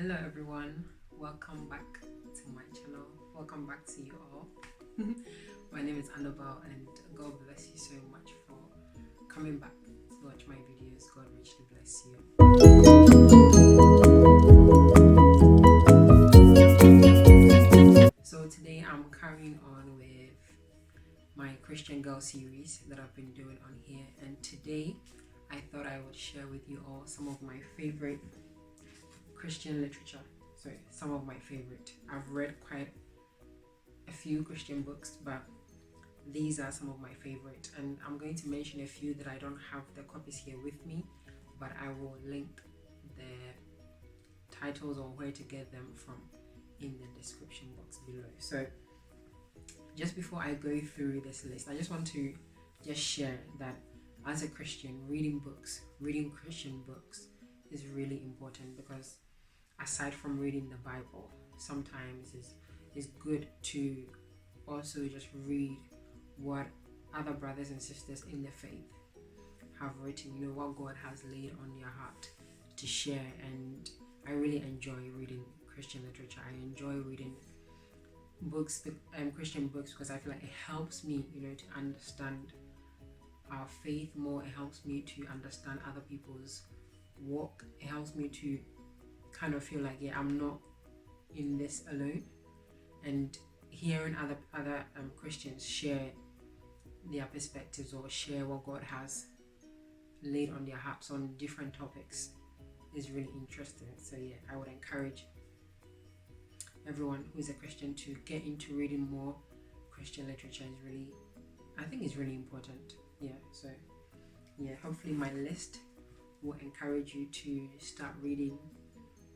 Hello everyone, welcome back to my channel. Welcome back to you all. My name is Annabelle and God bless you so much for coming back to watch my videos. God richly bless you. So today I'm carrying on with my Christian Girl series that I've been doing on here, and today I thought I would share with you all some of my favorite Christian literature. Sorry, some of my favorite. I've read quite a few Christian books, but these are some of my favorite, and I'm going to mention a few that I don't have the copies here with me, but I will link the titles or where to get them from in the description box below. So just before I go through this list, I just want to share that as a Christian, reading Christian books is really important, because aside from reading the Bible, sometimes it's good to also just read what other brothers and sisters in the faith have written, what God has laid on their heart to share. And I really enjoy reading Christian literature. I enjoy reading books, Christian books, because I feel like it helps me, to understand our faith more. It helps me to understand other people's walk. It helps me to kind of feel like, I'm not in this alone. And hearing other Christians share their perspectives or share what God has laid on their hearts on different topics is really interesting. So I would encourage everyone who is a Christian to get into reading more Christian literature. I think it's really important. So hopefully my list will encourage you to start reading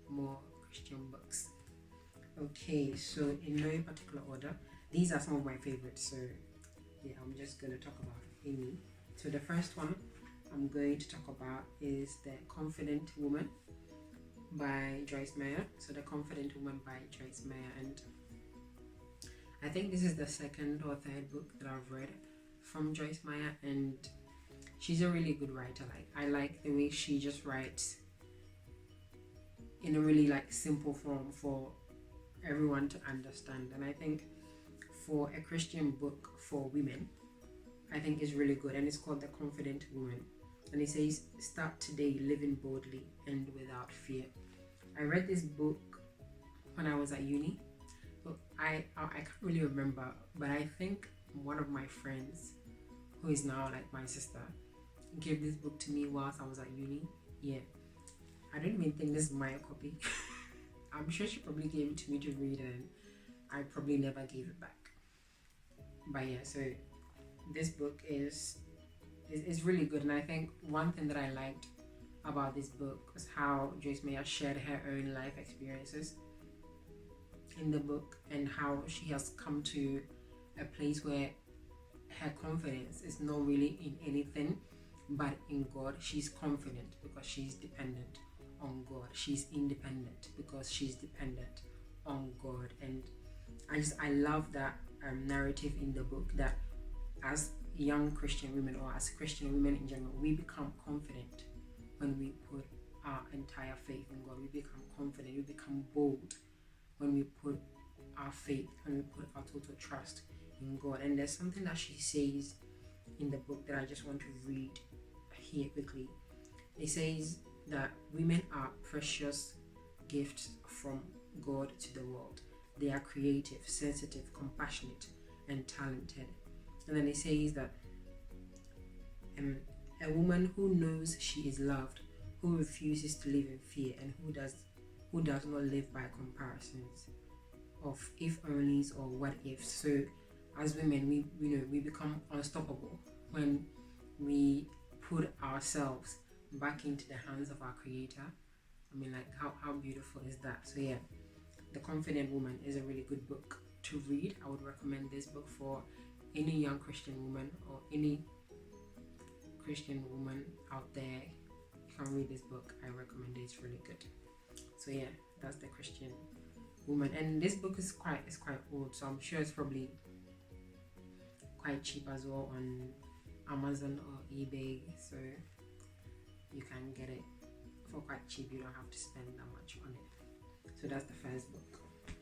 more Christian books. Okay, so in no particular order, these are some of my favorites. So I'm just going to talk about any. So the first one I'm going to talk about is The Confident Woman by Joyce Meyer. So The Confident Woman by Joyce Meyer, and I think this is the second or third book that I've read from Joyce Meyer, and she's a really good writer. I like the way she just writes in a really simple form for everyone to understand. And I think for a Christian book for women, I think is really good, and it's called The Confident Woman, and it says, start today living boldly and without fear. I read this book when I was at uni, but I can't really remember, but I think one of my friends, who is now like my sister, gave this book to me whilst I was at uni. I don't even think this is my copy. I'm sure she probably gave it to me to read, and I probably never gave it back. But so this book is really good, and I think one thing that I liked about this book was how Joyce Meyer shared her own life experiences in the book, and how she has come to a place where her confidence is not really in anything but in God. She's confident because she's dependent on God. She's independent because she's dependent on God. And I love that narrative in the book, that as young Christian women, or as Christian women in general, we become confident when we put our entire faith in God. We become confident, we become bold when we put our faith, when we put our total trust in God. And there's something that she says in the book that I just want to read here quickly. It says that women are precious gifts from God to the world. They are creative, sensitive, compassionate, and talented. And then it says that a woman who knows she is loved, who refuses to live in fear, and who does not live by comparisons of if onlys or what ifs. So as women, we become unstoppable when we put ourselves back into the hands of our Creator. I mean, how beautiful is that? So The Confident Woman is a really good book to read. I would recommend this book for any young Christian woman or any Christian woman out there. You can read this book. I recommend it. It's really good. So that's The Christian Woman, and this book is quite old, so I'm sure it's probably quite cheap as well on Amazon or eBay, so you can get it for quite cheap. You don't have to spend that much on it. So that's the first book.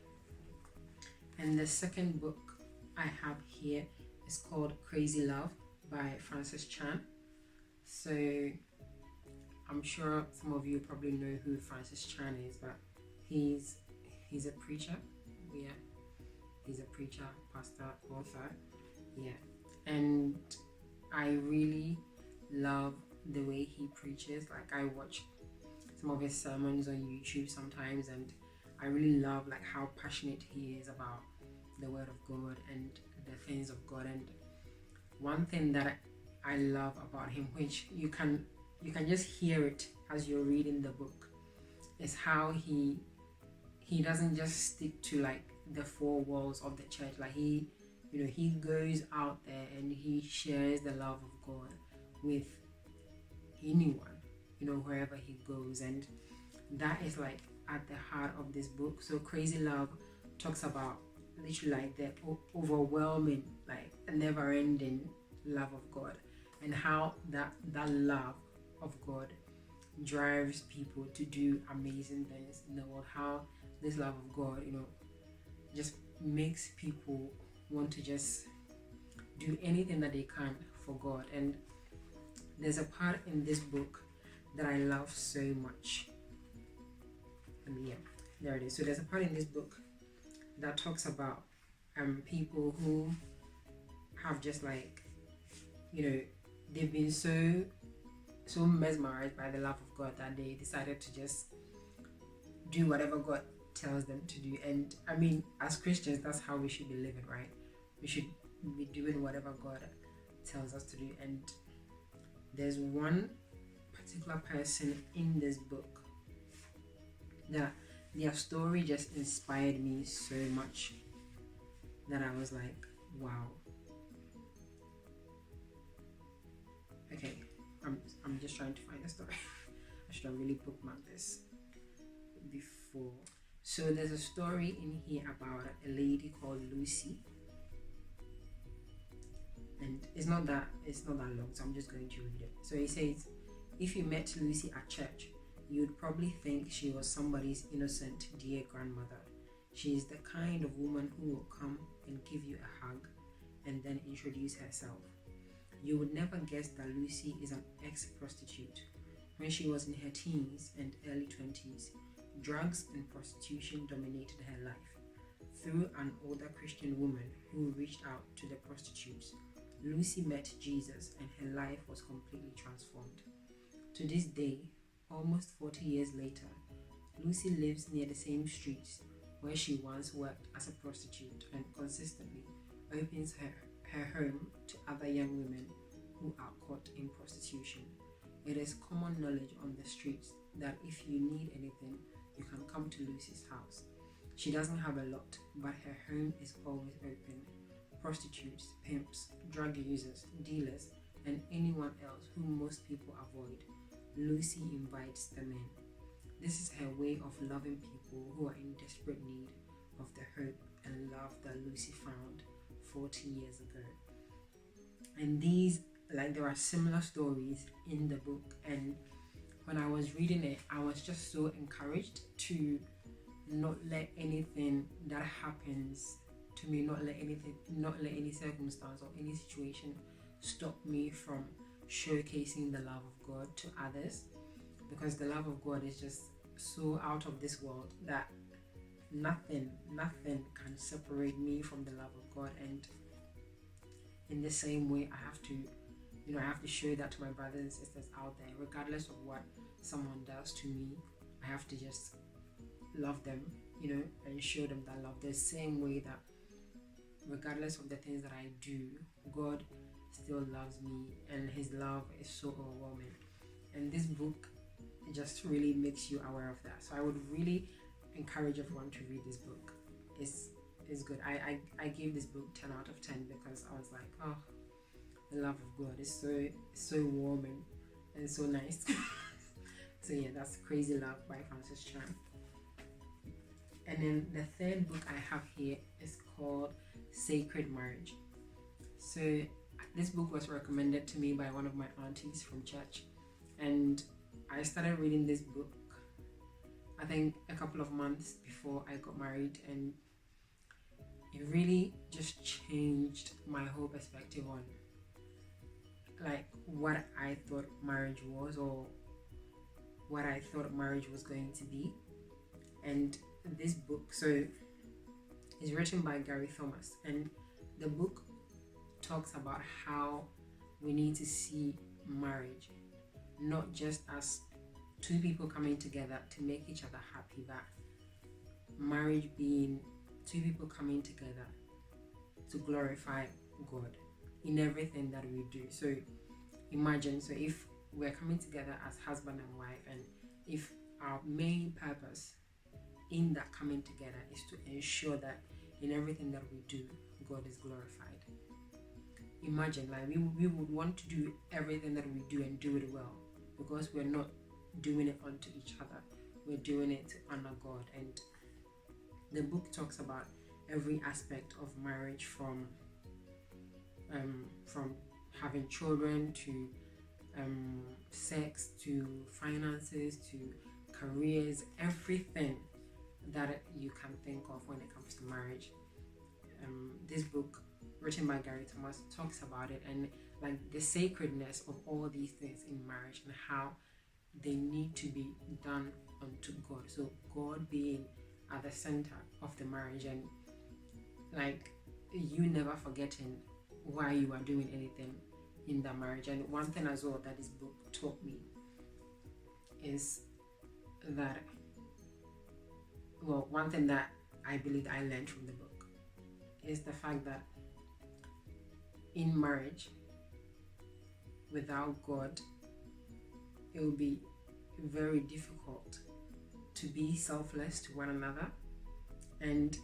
And the second book I have here is called Crazy Love by Francis Chan. So I'm sure some of you probably know who Francis Chan is, but he's a preacher. Yeah, he's a preacher, pastor, author. Yeah, and I really love the way he preaches. Like, I watch some of his sermons on YouTube sometimes, and I really love like how passionate he is about the word of God and the things of God. And one thing that I love about him, which you can just hear it as you're reading the book, is how he doesn't just stick to like the four walls of the church. Like, he goes out there and he shares the love of God with anyone, wherever he goes. And that is like at the heart of this book. So Crazy Love talks about literally like the overwhelming, like never ending love of God, and how that love of God drives people to do amazing things in the world. How this love of God, just makes people want to just do anything that they can for God. And there's a part in this book that I love so much. And yeah, there it is. So there's a part in this book that talks about people who have just like, they've been so mesmerized by the love of God that they decided to just do whatever God tells them to do. And I mean, as Christians, that's how we should be living, right? We should be doing whatever God tells us to do. And there's one particular person in this book that their story just inspired me so much that I was like, wow. Okay, I'm just trying to find the story. I should have really bookmarked this before. So there's a story in here about a lady called Lucy, and it's not that long, so I'm just going to read it. So it says, if you met Lucy at church, you'd probably think she was somebody's innocent dear grandmother. She is the kind of woman who will come and give you a hug and then introduce herself. You would never guess that Lucy is an ex-prostitute. When she was in her teens and early 20s, drugs and prostitution dominated her life. Through an older Christian woman who reached out to the prostitutes, Lucy met Jesus and her life was completely transformed. To this day, almost 40 years later, Lucy lives near the same streets where she once worked as a prostitute and consistently opens her home to other young women who are caught in prostitution. It is common knowledge on the streets that if you need anything, you can come to Lucy's house. She doesn't have a lot, but her home is always open. Prostitutes, pimps, drug users, dealers, and anyone else whom most people avoid, Lucy invites them in. This is her way of loving people who are in desperate need of the hope and love that Lucy found 40 years ago. And there are similar stories in the book, and when I was reading it, I was just so encouraged to not let anything that happens to me, not let any circumstance or any situation stop me from showcasing the love of God to others, because the love of God is just so out of this world that nothing can separate me from the love of God. And in the same way, I have to show that to my brothers and sisters out there, regardless of what someone does to me. I have to just love them, and show them that love the same way that regardless of the things that I do, God still loves me, and his love is so overwhelming. And this book just really makes you aware of that. So I would really encourage everyone to read this book. It's good. I gave this book 10 out of 10 because I was like, oh, the love of God is so warm and so nice. So yeah, that's Crazy Love by Francis Chan. And then the third book I have here is called Sacred Marriage. So this book was recommended to me by one of my aunties from church, and I started reading this book I think a couple of months before I got married, and it really just changed my whole perspective on like what I thought marriage was, or what I thought marriage was going to be. And this book, so it's written by Gary Thomas, and the book talks about how we need to see marriage not just as two people coming together to make each other happy, but marriage being two people coming together to glorify God in everything that we do. So imagine, so if we're coming together as husband and wife, and if our main purpose in that coming together is to ensure that in everything that we do, God is glorified. Imagine, like we would want to do everything that we do and do it well, because we're not doing it unto each other. We're doing it to honor God. And the book talks about every aspect of marriage, from having children to sex to finances to careers, everything that you can think of when it comes to marriage. This book, written by Gary Thomas, talks about it, and like the sacredness of all these things in marriage and how they need to be done unto God. So God being at the center of the marriage, and like you never forgetting why you are doing anything in that marriage. And one thing as well that this book taught me is that, well, one thing that I believe I learned from the book is the fact that in marriage, without God, it will be very difficult to be selfless to one another. And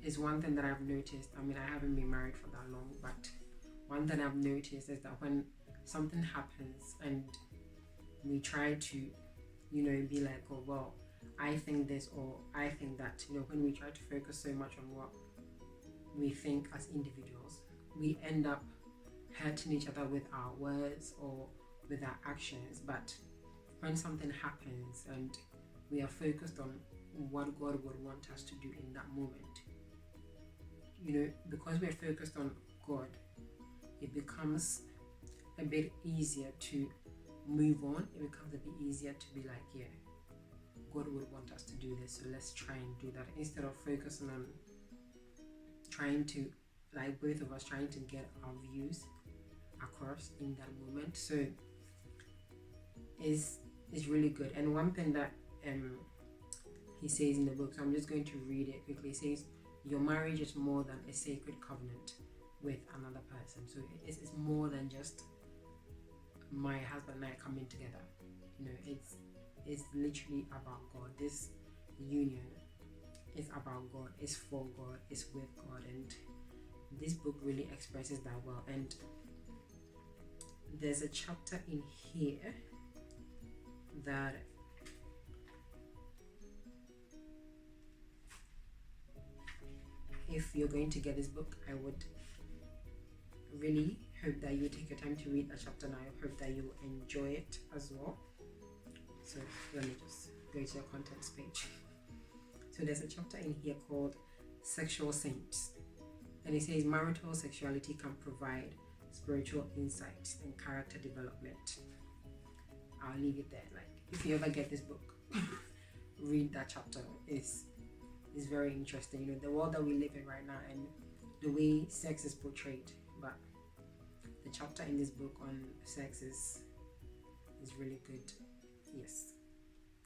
is one thing that I've noticed. I mean, I haven't been married for that long, but one thing I've noticed is that when something happens and we try to, be like, oh, well, I think this or I think that, when we try to focus so much on what we think as individuals, we end up hurting each other with our words or with our actions. But when something happens and we are focused on what God would want us to do in that moment, because we're focused on God, it becomes a bit easier to move on. It becomes a bit easier to be like, yeah, God would want us to do this, so let's try and do that, instead of focusing on trying to, like, both of us trying to get our views across in that moment. So it's really good. And one thing that he says in the book, so I'm just going to read it quickly. He says, your marriage is more than a sacred covenant with another person. So it's more than just my husband and I coming together. It's literally about God. This union is about God, it's for God, it's with God. And this book really expresses that well. And there's a chapter in here that if you're going to get this book, I would really hope that you take your time to read that chapter, and I hope that you enjoy it as well. So let me just go to your contents page. So there's a chapter in here called Sexual Saints, and it says marital sexuality can provide spiritual insight and character development. I'll leave it there. Like, if you ever get this book, read that chapter. It's very interesting. The world that we live in right now and the way sex is portrayed. But the chapter in this book on sex is really good. Yes,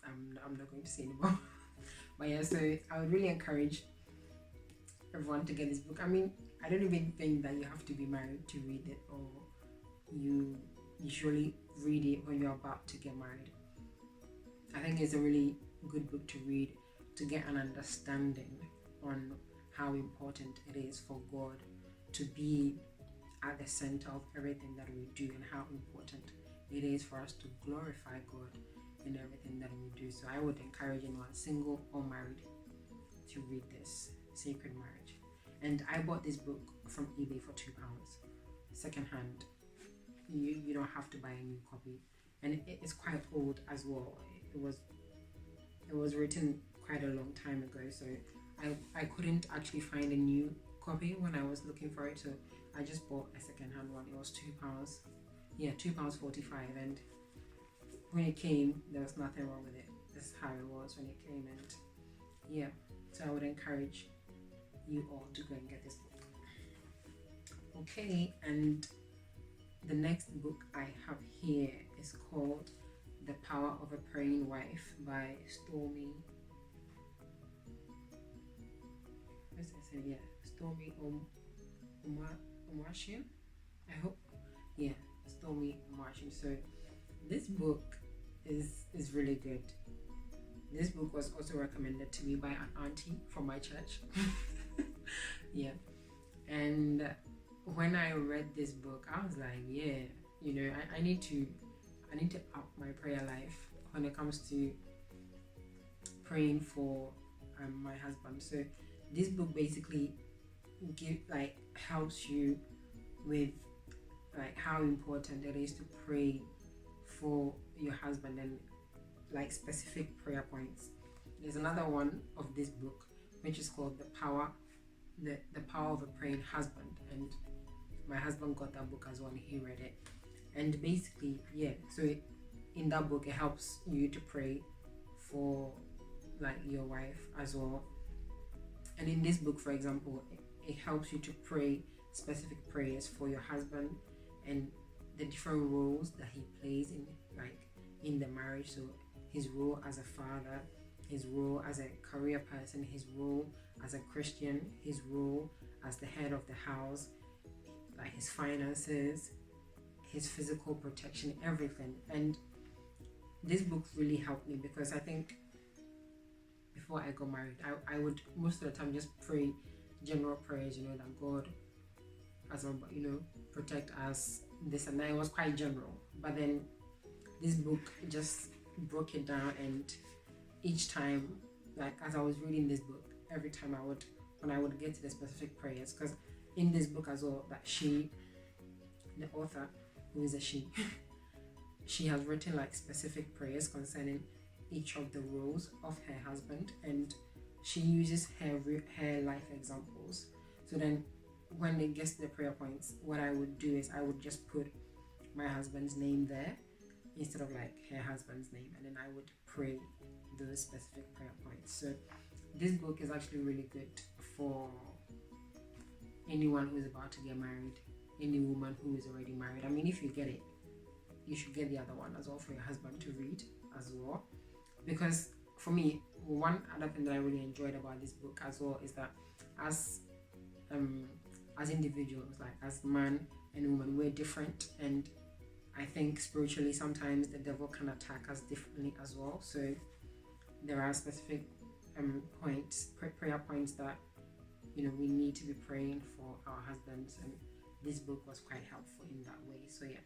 I'm not going to say anymore. But yeah, so I would really encourage everyone to get this book. I mean, I don't even think that you have to be married to read it, or you usually read it when you're about to get married. I think it's a really good book to read to get an understanding on how important it is for God to be at the center of everything that we do, and how important it is for us to glorify God in everything that we do. So I would encourage anyone, single or married, to read this, Sacred Marriage. And I bought this book from eBay for £2, secondhand. You don't have to buy a new copy, and it's quite old as well. It was It was written quite a long time ago, so I couldn't actually find a new copy when I was looking for it. So I just bought a second-hand one. It was £2. Yeah, £2.45, and when it came, there was nothing wrong with it. This is how it was when it came, and yeah. So I would encourage you all to go and get this book. Okay, and the next book I have here is called The Power of a Praying Wife by Stormy. What's I say? Yeah, Stormy Omartian. I hope. Yeah, Stormy Omartian. So this book is really good. This book was also recommended to me by an auntie from my church. Yeah, and when I read this book, I was like, yeah, I need to up my prayer life when it comes to praying for my husband. So this book basically helps you with how important it is to pray for your husband, and specific prayer points. There's another one of this book which is called The Power of a Praying Husband, and my husband got that book as well and he read it. And basically, so in that book it helps you to pray for your wife as well. And in this book, for example, it helps you to pray specific prayers for your husband and the different roles that he plays in the marriage. So his role as a father, his role as a career person, his role as a Christian, his role as the head of the house, his finances, his physical protection, everything. And this book really helped me, because I think before I got married, I would most of the time just pray general prayers, that God as protect us, this and that. It was quite general, but then this book just broke it down, and each time, as I was reading this book, every time when I would get to the specific prayers, because in this book as well, that the author, who is a she, she has written specific prayers concerning each of the roles of her husband, and she uses her life examples. So then when it gets to the prayer points, what I would do is I would just put my husband's name there instead of her husband's name, and then I would pray those specific prayer points. So this book is actually really good for anyone who is about to get married, any woman who is already married. I mean, if you get it, you should get the other one as well for your husband to read as well. Because for me, one other thing that I really enjoyed about this book as well is that as individuals, as man and woman, we're different, and I think spiritually sometimes the devil can attack us differently as well. So there are specific prayer points that we need to be praying for our husbands, and this book was quite helpful in that way. So yeah,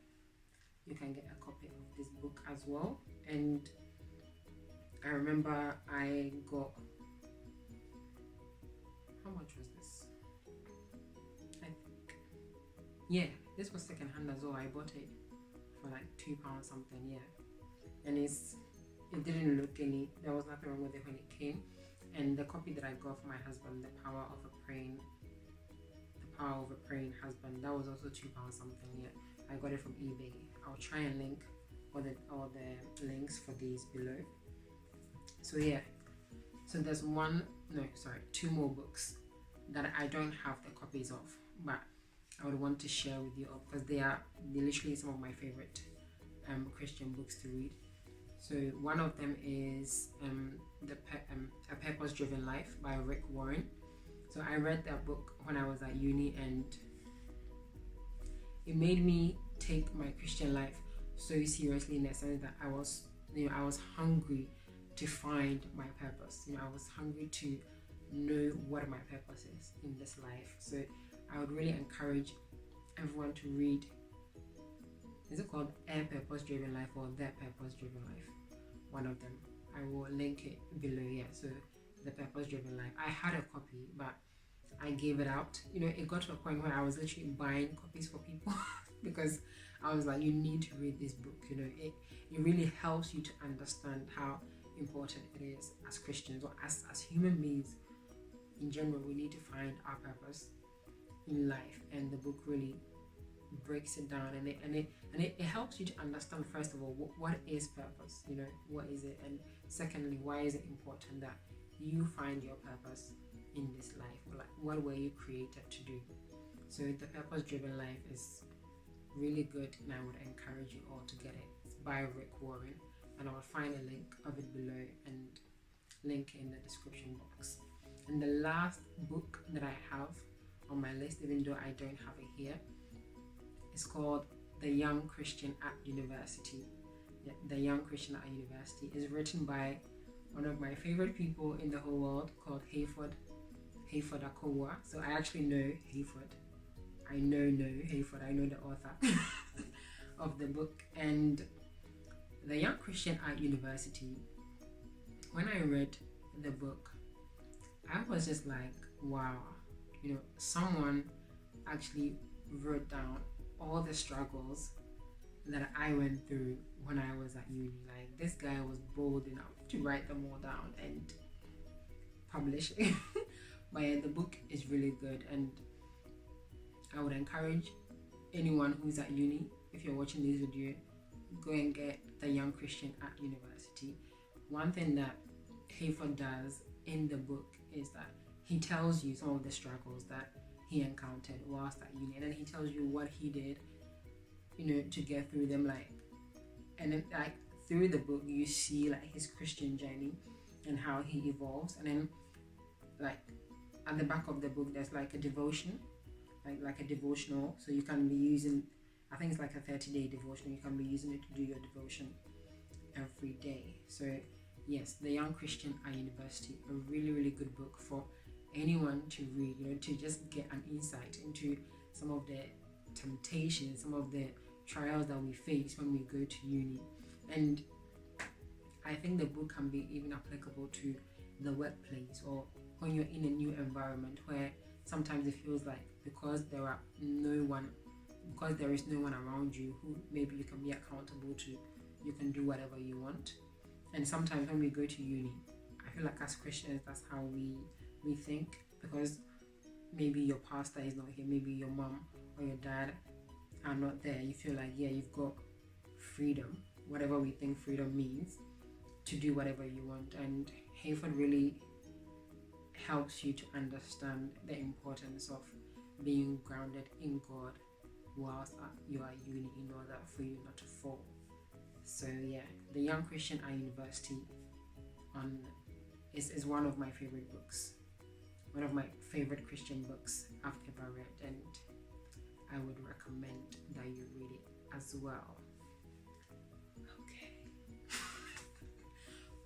you can get a copy of this book as well. And I remember I got, how much was this? I think, yeah, this was second hand as well. I bought it for £2 something, yeah. And it didn't look there was nothing wrong with it when it came. And the copy that I got for my husband, The Power of a Praying Husband, that was also £2 something, yeah. I got it from eBay. I'll try and link all the links for these below. So yeah, so there's two more books that I don't have the copies of, but I would want to share with you all, because they're literally some of my favorite Christian books to read. So one of them is A Purpose-Driven Life by Rick Warren. So I read that book when I was at uni, and it made me take my Christian life so seriously, in the sense that I was hungry to find my purpose. I was hungry to know what my purpose is in this life. So I would really encourage everyone to read. Is it called A Purpose-Driven Life or The Purpose-Driven Life? One of them. I will link it below. Yeah, so The Purpose-Driven Life. I had a copy, but I gave it out. It got to a point where I was literally buying copies for people because I was like, you need to read this book. It really helps you to understand how important it is as Christians, or as human beings in general. We need to find our purpose in life, and the book really breaks it down, and it helps you to understand, first of all, what is purpose, what is it, and secondly, why is it important that you find your purpose in this life, or like what were you created to do. So the purpose-driven life is really good, and I would encourage you all to get it. It's by Rick Warren, and I will find a link of it below and link in the description box. And the last book that I have on my list, even though I don't have it here, is called The Young Christian at University. The Young Christian at University is written by one of my favorite people in the whole world, called Hayford Akowa. So I actually know Hayford. I know Hayford. I know the author of the book. And The Young Christian at University, when I read the book, I was just like, wow, someone actually wrote down all the struggles that I went through when I was at uni. Like, this guy was bold enough to write them all down and publish it. But yeah, the book is really good, and I would encourage anyone who's at uni, if you're watching this video, go and get The Young Christian at University. One thing that Hayford does in the book is that he tells you some of the struggles that he encountered whilst at uni, and then he tells you what he did, to get through them. And then through the book, you see his Christian journey and how he evolves. And then at the back of the book, there's a devotion, like a devotional. So you can be using, I think it's like a 30-day devotion. You can be using it to do your devotion every day. So yes, The Young Christian at University, a really, really good book for anyone to read, to just get an insight into some of the temptations, some of the trials that we face when we go to uni. And I think the book can be even applicable to the workplace, or when you're in a new environment where sometimes it feels like because there is no one around you who maybe you can be accountable to, you can do whatever you want. And sometimes when we go to uni, I feel like as Christians, that's how we think, because maybe your pastor is not here, maybe your mom or your dad are not there. You feel like, yeah, you've got freedom, whatever we think freedom means, to do whatever you want. And Hayford really helps you to understand the importance of being grounded in God whilst you are at uni, in order for you not to fall. So yeah, The Young Christian at University is one of my favorite books, one of my favorite Christian books I've ever read, and I would recommend that you read it as well. Okay.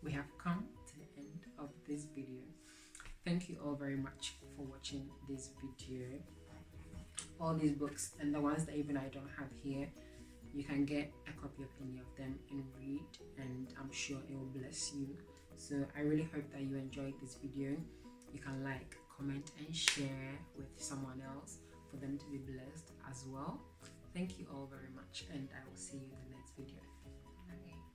We have come to the end of this video. Thank you all very much for watching this video. All these books, and the ones that even I don't have here, you can get a copy of any of them and read, and I'm sure it will bless you. So I really hope that you enjoyed this video. You can like, comment and share with someone else for them to be blessed as well. Thank you all very much, and I will see you in the next video. Bye.